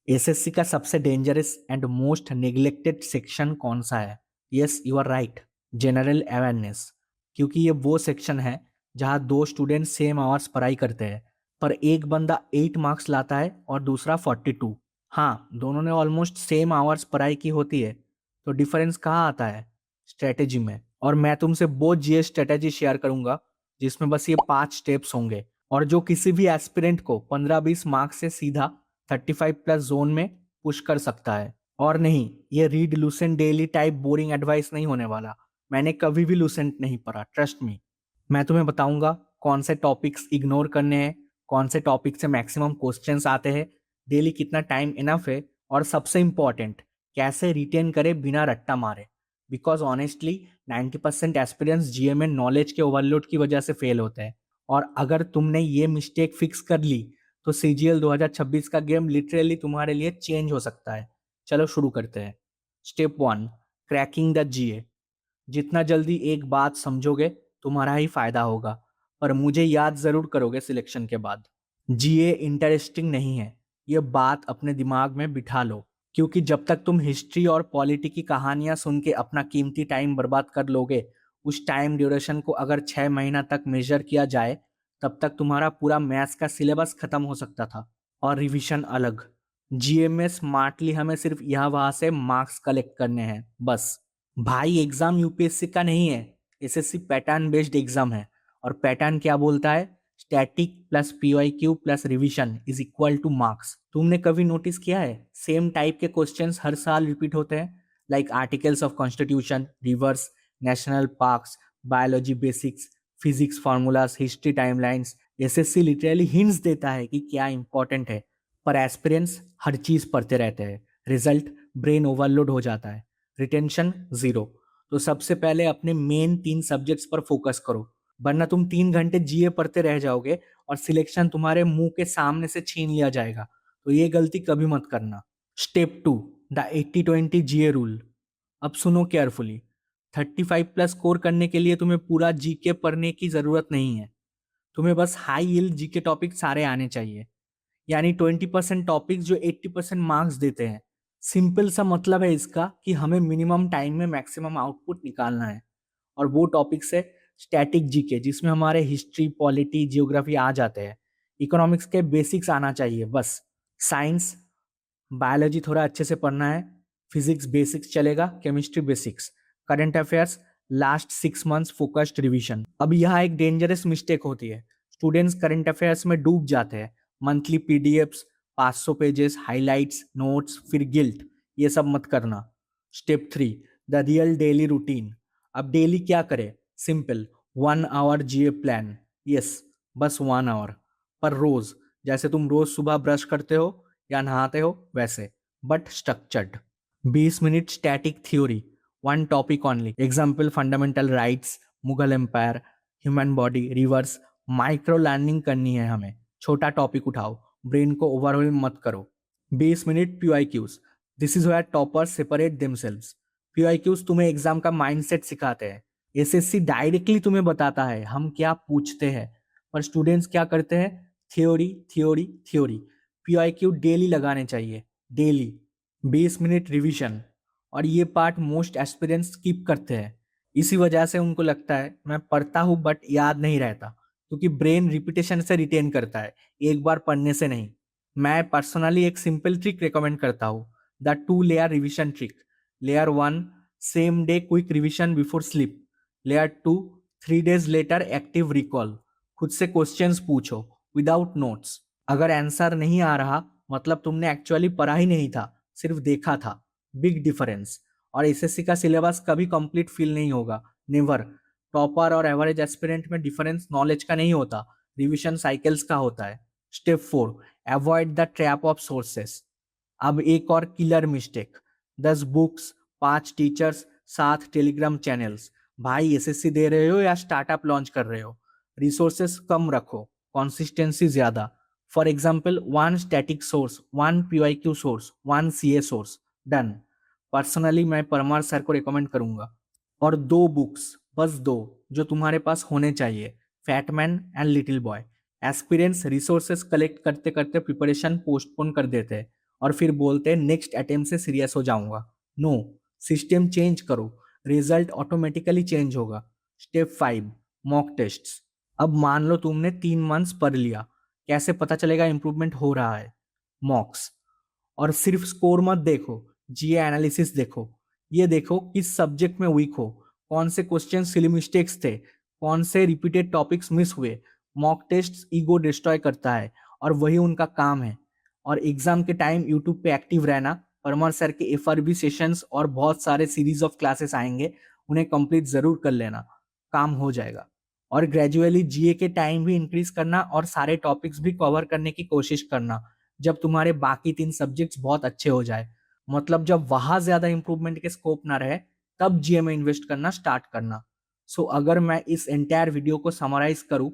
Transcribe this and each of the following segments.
SSC का सबसे dangerous and most neglected section कौन सा है? Yes, you are right, general awareness. क्योंकि ये वो सेक्शन है जहाँ दो स्टूडेंट सेम आवर्स पढ़ाई करते हैं, पर एक बंदा 8 मार्क्स लाता है और दूसरा 42। हाँ, दोनों ने ऑलमोस्ट सेम आवर्स पढ़ाई की होती है, तो डिफरेंस कहाँ आता है? स्ट्रेटेजी में। और मैं तुमसे वो जीएस स्ट्रेटेजी शेयर करूंगा जिसमें बस ये 5 स्टेप्स होंगे, और जो किसी भी एस्पिरेंट को 15-20 मार्क्स से सीधा 35+ जोन में पुश कर सकता है। और नहीं, ये read Lucent daily type boring advice नहीं होने वाला। मैंने कभी भी लूसेंट नहीं पढ़ा, ट्रस्ट मी। मैं तुम्हें बताऊंगा कौन से टॉपिक्स इग्नोर करने हैं, कौन से टॉपिक से मैक्सिमम क्वेश्चंस आते हैं, डेली कितना टाइम इनफ है, और सबसे इंपॉर्टेंट कैसे रिटेन करे बिना रट्टा मारे। बिकॉज ऑनेस्टली 90% एस्पिरेंट्स जीए में नॉलेज के ओवरलोड की वजह से फेल होते हैं, और अगर तुमने ये मिस्टेक फिक्स कर ली तो सीजीएल 2026 का गेम लिटरली तुम्हारे लिए चेंज हो सकता है। चलो शुरू करते हैं। स्टेप 1, क्रैकिंग द जीए। जितना जल्दी एक बात समझोगे तुम्हारा ही फायदा होगा, पर मुझे याद जरूर करोगे सिलेक्शन के बाद। जीए इंटरेस्टिंग नहीं है, ये बात अपने दिमाग में बिठा लो। क्योंकि जब तक तुम हिस्ट्री और पॉलिटी की कहानियां सुन के अपना कीमती टाइम बर्बाद कर लोगे, उस टाइम ड्यूरेशन को अगर 6 महीना तक मेजर किया जाए, तब तक तुम्हारा पूरा मैथ्स का सिलेबस खत्म हो सकता था। और रिवीजन अलग। जीए में स्मार्टली हमें सिर्फ यहाँ वहां से मार्क्स कलेक्ट करने हैं बस। भाई, एग्जाम यूपीएससी का नहीं है, एसएससी पैटर्न बेस्ड एग्जाम है। और पैटर्न क्या बोलता है? Static plus PYQ plus revision is equal two marks. तुमने कभी नोटिस किया है सेम टाइप के क्वेश्चंस हर साल रिपीट होते हैं? Like articles of constitution, reverse, national parks, biology basics, physics formulas, history timelines. SSC literally hints देता है कि क्या इंपॉर्टेंट है, पर एस्पिरेंट्स हर चीज पढ़ते रहते हैं। रिजल्ट, ब्रेन ओवरलोड हो जाता है, रिटेंशन जीरो। तो सबसे पहले अपने मेन 3 सब्जेक्ट्स पर फोकस करो, वरना तुम 3 घंटे जीए पढ़ते रह जाओगे और सिलेक्शन तुम्हारे मुंह के सामने से छीन लिया जाएगा। तो ये गलती कभी मत करना। Step 2, the 80-20 GA rule. अब सुनो केयरफुली। 35+ स्कोर करने के लिए तुम्हें पूरा जीके पढ़ने की जरूरत नहीं है। तुम्हें बस हाई यील्ड जीके टॉपिक सारे आने चाहिए, यानी 20% टॉपिक्स जो 80% मार्क्स देते हैं। सिंपल सा मतलब है इसका कि हमें मिनिमम टाइम में मैक्सिमम आउटपुट निकालना है। और वो टॉपिक्स है स्टैटिक जीके, जिसमें हमारे हिस्ट्री, पॉलिटी, जियोग्राफी आ जाते हैं। इकोनॉमिक्स के बेसिक्स आना चाहिए बस। साइंस, बायोलॉजी थोड़ा अच्छे से पढ़ना है। फिजिक्स बेसिक्स चलेगा, chemistry basics. Current affairs last 6 months focused revision. अब यहाँ एक डेंजरस मिस्टेक होती है, स्टूडेंट्स करंट अफेयर्स में डूब जाते हैं। Monthly PDFs, 500 pages, highlights, notes, फिर गिल्ट। ये सब मत करना। Step 3, the real daily routine. अब डेली क्या करें? Simple, 1 hour GA plan. Yes, बस 1 आवर, पर रोज। जैसे तुम रोज सुबह ब्रश करते हो या नहाते हो वैसे, but structured. 20 minute static theory, one topic only. Example, fundamental rights, Mughal empire, human body, rivers. Micro learning करनी है हमें। छोटा टॉपिक उठाओ, ब्रेन को ओवरवेल मत करो। 20 minute PIQs, this is where toppers separate themselves. PIQs तुम्हें एग्जाम का माइंडसेट सिखाते हैं। एसएससी डायरेक्टली तुम्हें बताता है हम क्या पूछते हैं, पर स्टूडेंट्स क्या करते हैं? Theory theory theory. PIQ daily लगाने चाहिए, डेली। 20 मिनट रिवीजन, और ये पार्ट मोस्ट एस्पिरेंट्स स्किप करते हैं। इसी वजह से उनको लगता है मैं पढ़ता हूं बट याद नहीं रहता, क्योंकि ब्रेन रिपीटेशन से रिटेन करता है, एक बार पढ़ने से नहीं। मैं पर्सनली एक सिंपल ट्रिक रिकमेंड करता हूँ, the 2 layer revision trick. Layer 1, same day quick revision before sleep. Layer 2, 3 days later active recall. खुद से क्वेश्चंस पूछो विदाउट नोट्स। अगर आंसर नहीं आ रहा मतलब तुमने एक्चुअली पढ़ा ही नहीं था, सिर्फ देखा था। Big difference. और एसएससी का सिलेबस कभी कंप्लीट फील नहीं होगा, नेवर। टॉपर और एवरेज एस्पिरेंट में डिफरेंस नॉलेज का नहीं होता, रिविजन साइकिल्स का होता है। Step 4, avoid the trap of sources. अब एक और killer mistake, 10 books, 5 teachers, 7 Telegram channels. भाई, एसएससी दे रहे हो या स्टार्टअप लॉन्च कर रहे हो? रिसोर्सेस कम रखो, कंसिस्टेंसी ज्यादा। For example, 1 static source, 1 PYQ source, 1 CA source. Done. Personally मैं परमार सर को रिकमेंड करूंगा। और 2 बुक्स, बस 2, जो तुम्हारे पास होने चाहिए, Fat Man and Little Boy. Aspirants resources collect करते करते प्रिपरेशन पोस्टपोन कर देते हैं, और फिर बोलते हैं नेक्स्ट अटेम्प्ट से सीरियस हो जाऊंगा। नो, सिस्टम चेंज करो, रिजल्ट ऑटोमेटिकली चेंज होगा। Step 5, mock tests. अब मान लो तुमने 3 मंथ्स पढ़ लिया, कैसे पता चलेगा इंप्रूवमेंट हो रहा है? मॉक्स। और सिर्फ स्कोर मत देखो, जीए एनालिसिस देखो। ये देखो किस सब्जेक्ट में वीक हो, कौन से क्वेश्चन सिली मिस्टेक्स थे, कौन से रिपीटेड टॉपिक्स मिस हुए। मॉक टेस्ट ईगो डिस्ट्रॉय करता है और वही उनका काम है। और एग्जाम के टाइम यूट्यूब पे एक्टिव रहना, परमार सर के एफआरबी सेशंस और बहुत सारे सीरीज ऑफ क्लासेस आएंगे, उन्हें कंप्लीट जरूर कर लेना, काम हो जाएगा। और ग्रेजुअली जीए के टाइम भी इंक्रीज करना और सारे टॉपिक्स भी कवर करने की कोशिश करना जब तुम्हारे बाकी 3 सब्जेक्ट्स बहुत अच्छे हो जाए। मतलब जब वहां ज्यादा इंप्रूवमेंट के स्कोप ना रहे, तब जीए में इन्वेस्ट करना स्टार्ट करना। सो अगर मैं इस एंटायर वीडियो को समराइज करूं,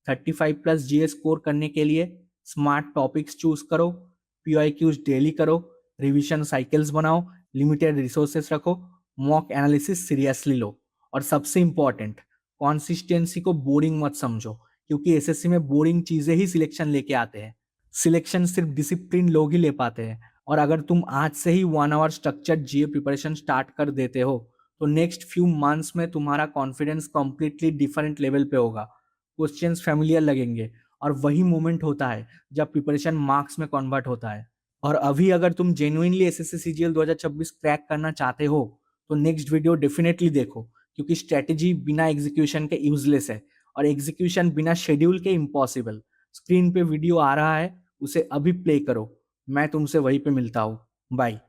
35+ जीए स्कोर करने के लिए स्मार्ट टॉपिक्स चूज करो, पीआईक्यूज डेली करो, रिवीजन साइकिल्स बनाओ, लिमिटेड रिसोर्सेस रखो, मॉक एनालिसिस सीरियसली लो, और सबसे इंपॉर्टेंट, कॉन्सिस्टेंसी को बोरिंग मत समझो, क्योंकि एसएससी में बोरिंग चीजें ही सिलेक्शन लेके आते हैं। सिलेक्शन सिर्फ डिसिप्लिन लोग ही ले पाते हैं। और अगर तुम आज से ही 1 hour structured GA preparation start कर देते हो, तो नेक्स्ट फ्यू मंथ्स में तुम्हारा कॉन्फिडेंस कंप्लीटली डिफरेंट लेवल पे होगा, क्वेश्चंस फैमिलियर लगेंगे, और वही मोमेंट होता है जब प्रिपरेशन मार्क्स में कन्वर्ट होता है। और अभी अगर तुम जेन्युइनली एसएससी सीजीएल 2026 क्रैक करना चाहते हो, तो नेक्स्ट वीडियो डेफिनेटली देखो, क्योंकि स्ट्रेटेजी बिना एग्जीक्यूशन के यूजलेस है, और एग्जीक्यूशन बिना शेड्यूल के इम्पॉसिबल। स्क्रीन पे वीडियो आ रहा है, उसे अभी प्ले करो। मैं तुमसे वहीं पे मिलता हूँ। बाय।